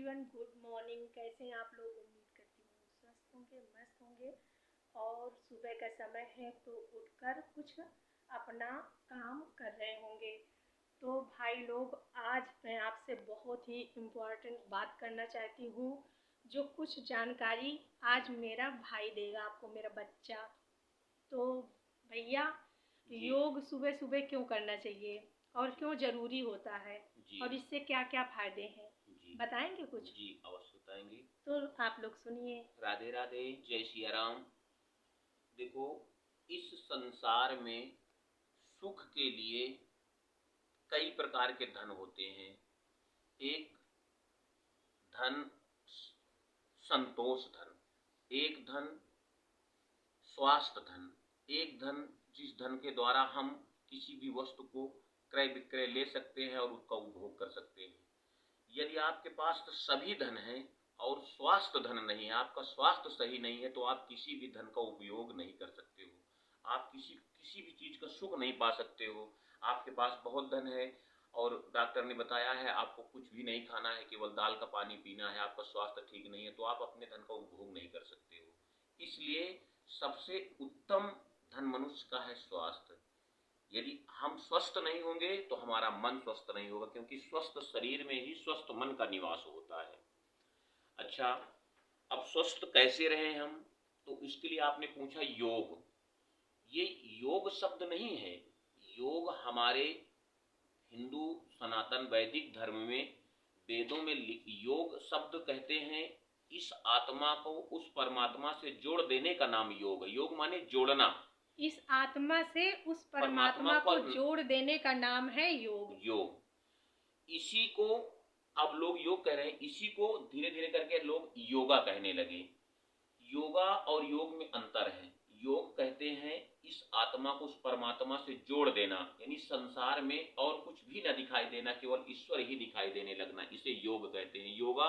Everyone, good morning. कैसे हैं आप लोग? उम्मीद करती हूँ स्वस्थ होंगे, मस्त होंगे। और सुबह का समय है तो उठकर कुछ अपना काम कर रहे होंगे। तो भाई लोग, आज मैं आपसे बहुत ही इम्पोर्टेंट बात करना चाहती हूँ। जो कुछ जानकारी आज मेरा भाई देगा आपको, मेरा बच्चा। तो भैया, जी योग सुबह सुबह क्यों करना चाहिए और क्यों ज़रूरी होता है, जी और इससे क्या क्या फायदे हैं, जी बताएंगे कुछ? जी अवश्य बताएंगे। तो आप लोग सुनिए। राधे राधे, जय सिया राम। देखो, इस संसार में सुख के लिए कई प्रकार के धन होते हैं। एक धन संतोष धन, एक धन स्वास्थ्य धन, एक धन जिस धन के द्वारा हम किसी भी वस्तु को क्रय विक्रय ले सकते हैं और उसका उपभोग कर सकते हैं। यदि आपके पास तो सभी धन है और स्वास्थ्य धन नहीं है, आपका स्वास्थ्य सही नहीं है, तो आप किसी भी धन का उपयोग नहीं कर सकते हो। आप किसी किसी भी चीज का सुख नहीं पा सकते हो। आपके पास बहुत धन है और डॉक्टर ने बताया है आपको कुछ भी नहीं खाना है, केवल दाल का पानी पीना है, आपका स्वास्थ्य ठीक नहीं है, तो आप अपने धन का उपभोग नहीं कर सकते हो। इसलिए सबसे उत्तम धन मनुष्य का है स्वास्थ्य। यदि हम स्वस्थ नहीं होंगे तो हमारा मन स्वस्थ नहीं होगा, क्योंकि स्वस्थ शरीर में ही स्वस्थ मन का निवास होता है। अच्छा, अब स्वस्थ कैसे रहें हम? तो इसके लिए आपने पूछा योग। ये योग शब्द नहीं है। योग हमारे हिंदू सनातन वैदिक धर्म में, वेदों में योग शब्द कहते हैं इस आत्मा को उस परमात्मा से जोड़ देने का नाम योग है। योग माने जोड़ना। इस आत्मा से उस परमात्मा परमात्मा को को जोड़ देने का नाम है योग। योग, इसी को अब लोग योग कह रहे हैं, इसी को धीरे धीरे करके लोग योगा कहने लगे। योगा और योग में अंतर है। योग कहते हैं इस आत्मा को उस परमात्मा से जोड़ देना, यानी संसार में और कुछ भी न दिखाई देना, केवल ईश्वर ही दिखाई देने लगना, इसे योग कहते हैं। योगा,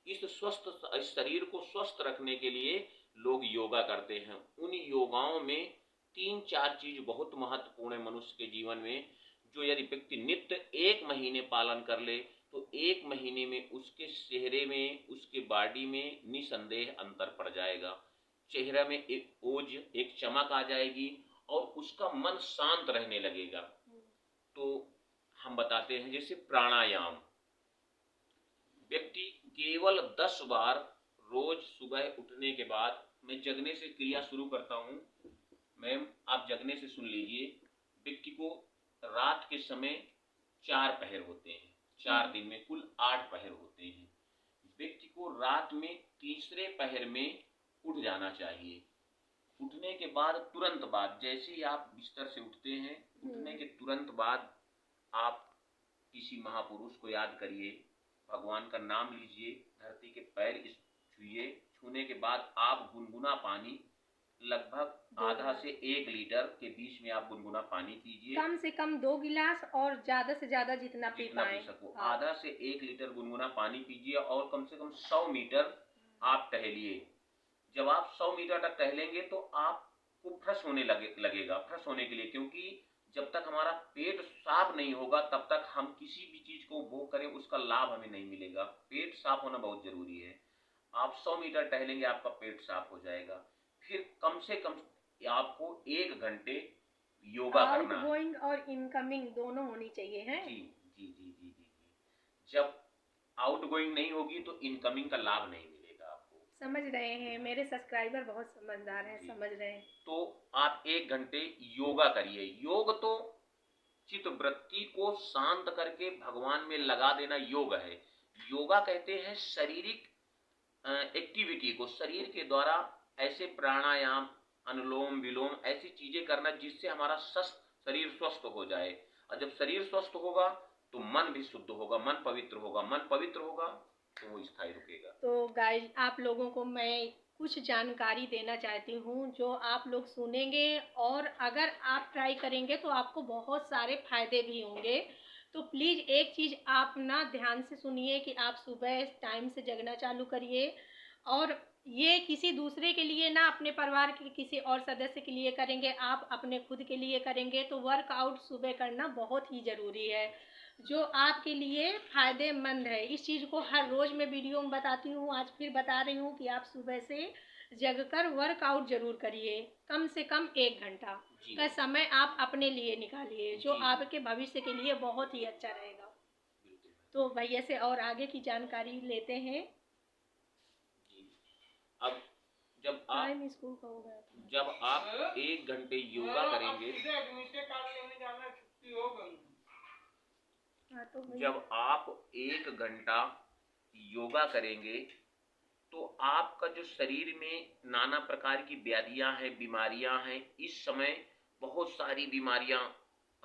इस स्वस्थ शरीर को स्वस्थ रखने के लिए लोग योगा करते हैं। उन योगाओं में तीन चार चीज बहुत महत्वपूर्ण है मनुष्य के जीवन में, जो यदि व्यक्ति नित्य 1 महीने पालन कर ले तो 1 महीने में उसके चेहरे में, उसके बॉडी में निसंदेह अंतर पड़ जाएगा। चेहरे में एक ओज, एक चमक आ जाएगी और उसका मन शांत रहने लगेगा। तो हम बताते हैं जैसे प्राणायाम। व्यक्ति केवल 10 बार रोज सुबह उठने के बाद, मैं जगने से क्रिया शुरू करता हूँ। मैम, आप जगने से सुन लीजिए। व्यक्ति को रात के समय 4 पहर होते हैं, 4 दिन में कुल 8 पहर होते हैं। व्यक्ति को रात में तीसरे पहर में उठ जाना चाहिए। उठने के बाद तुरंत बाद, जैसे ही आप बिस्तर से उठते हैं, उठने के तुरंत बाद आप किसी महापुरुष को याद करिए, भगवान का नाम लीजिए, धरती के पैर छूइए। छूने के बाद आप गुनगुना पानी, लगभग आधा से 1 लीटर के बीच में आप गुनगुना पानी पीजिए। कम से कम 2 गिलास, और ज्यादा से ज्यादा जितना पी पाए। सको, आधा से 1 लीटर गुनगुना पानी पीजिए और कम से कम 100 मीटर आप टहलिए। जब आप 100 मीटर तक टहलेंगे तो आपको फ्रेश होने लगेगा, फ्रेश होने के लिए, क्योंकि जब तक हमारा पेट साफ नहीं होगा तब तक हम किसी भी चीज को उपभोग करें उसका लाभ हमें नहीं मिलेगा। पेट साफ होना बहुत जरूरी है। आप 100 मीटर टहलेंगे, आपका पेट साफ हो जाएगा। फिर कम से कम आपको 1 घंटे योगा करना है। आउटगोइंग और इनकमिंग दोनों होनी चाहिए, हैं? जी जी जी जी जी जी। जब आउटगोइंग नहीं होगी तो इनकमिंग का लाभ नहीं मिलेगा आपको। समझ रहे हैं, मेरे सब्सक्राइबर बहुत समझदार हैं, जी। समझ रहे हैं। तो आप 1 घंटे योगा करिए। योग तो चित्त वृत्ति को शांत करके भगवान में लगा देना योग है। योगा कहते हैं शारीरिक एक्टिविटी को, शरीर के द्वारा ऐसे प्राणायाम, अनुलोम विलोम, ऐसी चीजें करना जिससे हमारा शरीर स्वस्थ हो जाए। और जब शरीर स्वस्थ होगा तो मन भी शुद्ध होगा, मन पवित्र होगा। मन पवित्र होगा तो वो स्थायी रुकेगा। तो गाइस, आप लोगों को मैं कुछ जानकारी देना चाहती हूँ जो आप लोग सुनेंगे, और अगर आप ट्राई करेंगे तो आपको बहुत सारे फायदे भी होंगे। तो प्लीज़ एक चीज़ आप ना ध्यान से सुनिए कि आप सुबह टाइम से जगना चालू करिए। और ये किसी दूसरे के लिए ना, अपने परिवार के किसी और सदस्य के लिए करेंगे, आप अपने खुद के लिए करेंगे तो वर्कआउट सुबह करना बहुत ही ज़रूरी है। जो आपके लिए फ़ायदेमंद है। इस चीज़ को हर रोज़ मैं वीडियो में बताती हूँ, आज फिर बता रही हूँ कि आप सुबह से जगकर वर्कआउट ज़रूर करिए। कम से कम 1 घंटा जी का समय आप अपने लिए निकालिए, जो जी जी आपके भविष्य के लिए बहुत ही अच्छा रहेगा। बिल्कुल तो भैया से और आगे की जानकारी लेते हैं। जी। अब जब आप टाइम स्कूल का हो गया था। जब आप 1 घंटे योगा करेंगे, हाँ, तो भैया जब आप 1 घंटा योगा करेंगे तो आपका जो शरीर में नाना प्रकार की व्याधियां हैं, बीमारियां हैं, इस समय बहुत सारी बीमारियां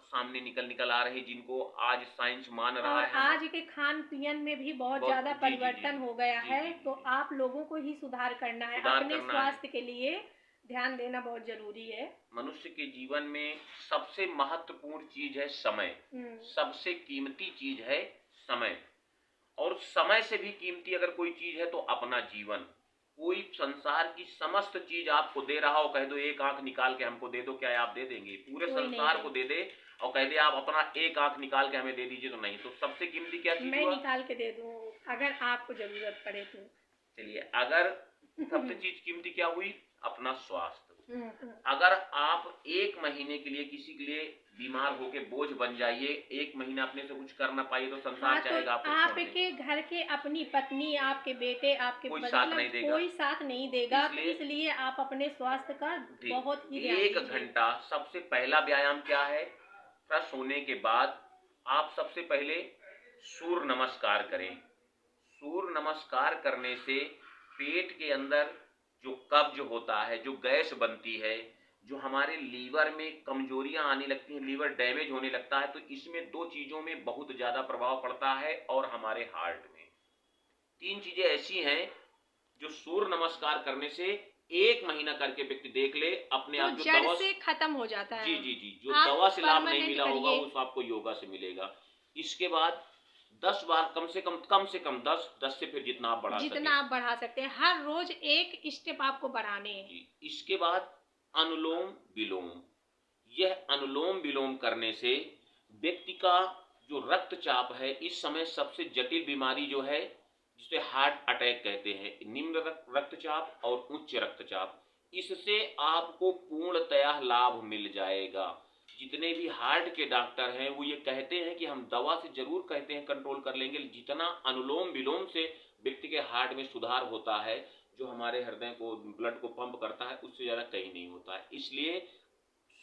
सामने निकल निकल आ रही, जिनको आज साइंस मान रहा और है। हम आज के खान-पीन में भी बहुत बहुत ज़्यादा जी जी जी परिवर्तन हो गया जी है, जी जी तो जी आप लोगों को ही सुधार करना है। सुधार अपने करना है। स्वास्थ्य के लिए ध्यान देना बहुत ज़रूरी है। मनुष्य के जीवन में सबसे महत्वपूर्ण चीज है समय। सबसे कीमती चीज है समय। और समय से भी कीमती अगर कोई चीज है तो अपना जीवन। कोई संसार की समस्त चीज आपको दे रहा हो, कह दो एक आंख निकाल के हमको दे दो, क्या आप दे देंगे? पूरे कोई नहीं संसार को देगा। दे दे और कह दे आप अपना एक आंख निकाल के हमें दे दीजिए, तो नहीं। तो सबसे कीमती क्या चीज मैं हुआ? निकाल के दे दूँ, अगर आपको ज़रूरत पड़े तो। चलिए, अगर सबसे चीज कीमती क्या हुई? अपना स्वास्थ्य। हुँ। अगर आप 1 महीने के लिए किसी के लिए बीमार होके बोझ बन जाइए, 1 महीना अपने से कुछ कर ना पाइए, तो हाँ, संसार तो चाहेगा आपको छोड़ने, आपके घर के अपनी पत्नी, आपके बेटे, आपके कोई साथ मतलब नहीं देगा। कोई साथ नहीं देगा, तो इसलिए इसलिए आप अपने स्वास्थ्य का बहुत ही ध्यान 1 घंटा सबसे पहला व्यायाम क्या है? फ्रेश होने के बाद आप सबसे पहले सूर्य नमस्कार करें। सूर्य नमस्कार करने से पेट के अंदर जो कब्ज होता है, जो गैस बनती है, जो हमारे लीवर में कमजोरियां आने लगती हैं, लीवर डैमेज होने लगता है, तो इसमें 2 चीजों में बहुत ज्यादा प्रभाव पड़ता है, और हमारे हार्ट में 3 चीजें ऐसी हैं जो सूर्य नमस्कार करने से 1 महीना करके व्यक्ति देख ले अपने तो आप। जो जड़ दवा से खत्म हो जाता जी है। जी जी जो आप दवा से लाभ नहीं परमानेंट मिला होगा, करिए। वो आपको योगा से मिलेगा। इसके बाद 10 बार कम से कम 10 से फिर जितना आप बढ़ा जितना सके आप बढ़ा सकते हैं, हर रोज एक स्टेप आपको बढ़ाने हैं। जी। इसके बाद अनुलोम विलोम। यह अनुलोम विलोम करने से व्यक्ति का जो रक्तचाप है, इस समय सबसे जटिल बीमारी जो है, जिसे हार्ट अटैक कहते हैं, निम्न रक्तचाप और उच्च रक्तचाप, इससे आपको पूर्णतया लाभ मिल जाएगा। जितने भी हार्ट के डॉक्टर हैं वो ये कहते हैं कि हम दवा से जरूर कहते हैं कंट्रोल कर लेंगे, जितना अनुलोम विलोम से व्यक्ति के हार्ट में सुधार होता है, जो हमारे हृदय को ब्लड को पंप करता है, उससे ज्यादा कहीं नहीं होता है। इसलिए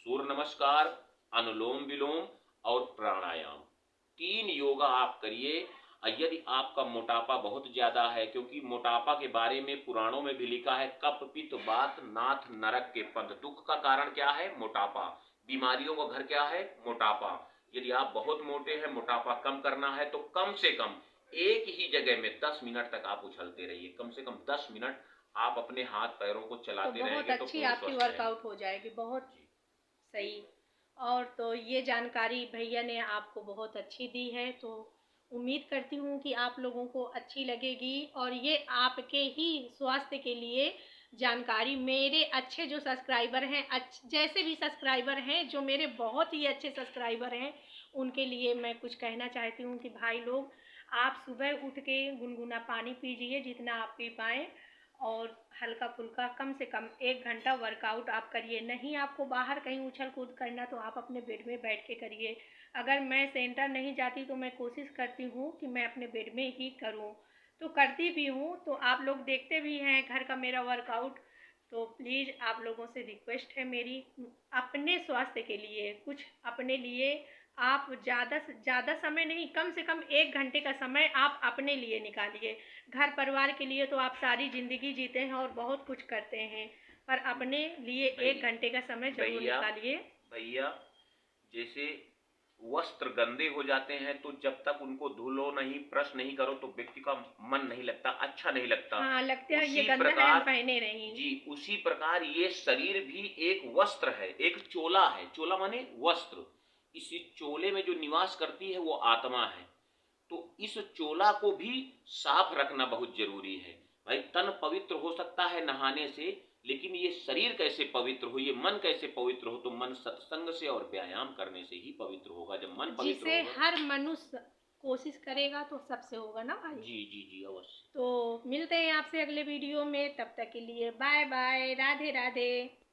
सूर्य नमस्कार, अनुलोम विलोम और प्राणायाम, 3 योगा आप करिए। यदि आपका मोटापा बहुत ज्यादा है, क्योंकि मोटापा के बारे में पुराणों में भी लिखा है, कप पित्त वात नाथ नरक के पद। दुख का कारण क्या है? मोटापा। बीमारियों का घर क्या है? मोटापा। यदि आप बहुत मोटे हैं, मोटापा कम करना है, तो कम से कम एक ही जगह में 10 मिनट तक आप उछलते रहिए। कम से कम 10 मिनट आप अपने हाथ पैरों को तो चलाते बहुत रहेंगे तो अच्छी पूर्ण आपकी स्वस्थ रहेंगे। वर्कआउट हो जाएगी, बहुत सही। और तो ये जानकारी भैया ने आपको बहुत अच्छी दी है, तो उम्मीद करती हूँ कि आप लोगों को अच्छी लगेगी, और ये आपके ही स्वास्थ्य के लिए जानकारी, मेरे अच्छे जो सब्सक्राइबर हैं, जैसे भी सब्सक्राइबर हैं, जो मेरे बहुत ही अच्छे सब्सक्राइबर हैं, उनके लिए मैं कुछ कहना चाहती हूँ कि भाई लोग, आप सुबह उठ के गुनगुना पानी पीजिए, जितना आप पी पाएँ, और हल्का फुल्का कम से कम 1 घंटा वर्कआउट आप करिए। नहीं आपको बाहर कहीं उछल कूद करना, तो आप अपने बेड में बैठ के करिए। अगर मैं सेंटर नहीं जाती तो मैं कोशिश करती हूँ कि मैं अपने बेड में ही करूँ, तो करती भी हूँ, तो आप लोग देखते भी हैं घर का मेरा वर्कआउट। तो प्लीज़ आप लोगों से रिक्वेस्ट है मेरी, अपने स्वास्थ्य के लिए कुछ अपने लिए आप ज़्यादा से ज़्यादा समय नहीं, कम से कम 1 घंटे का समय आप अपने लिए निकालिए। घर परिवार के लिए तो आप सारी ज़िंदगी जीते हैं और बहुत कुछ करते हैं, पर अपने लिए 1 घंटे का समय ज़रूर भैया निकालिए। भैया जैसे वस्त्र गंदे हो जाते हैं, तो जब तक उनको धुलो नहीं, ब्रश नहीं करो, तो व्यक्ति का मन नहीं लगता, अच्छा नहीं लगता। हाँ, लगता है ये उसी गंदा है, हम प्रकार पहने नहीं। जी, उसी प्रकार ये शरीर भी एक वस्त्र है, एक चोला है। चोला माने वस्त्र। इस चोले में जो निवास करती है वो आत्मा है। तो इस चोला को भी साफ रखना बहुत जरूरी है। भाई, तन पवित्र हो सकता है नहाने से, लेकिन ये शरीर कैसे पवित्र हो, ये मन कैसे पवित्र हो, तो मन सत्संग से और व्यायाम करने से ही पवित्र होगा। जब मन पवित्र जिसे होगा, हर मनुष्य कोशिश करेगा तो सबसे होगा ना भाई। जी जी जी अवश्य। तो मिलते हैं आपसे अगले वीडियो में, तब तक के लिए बाय बाय, राधे राधे।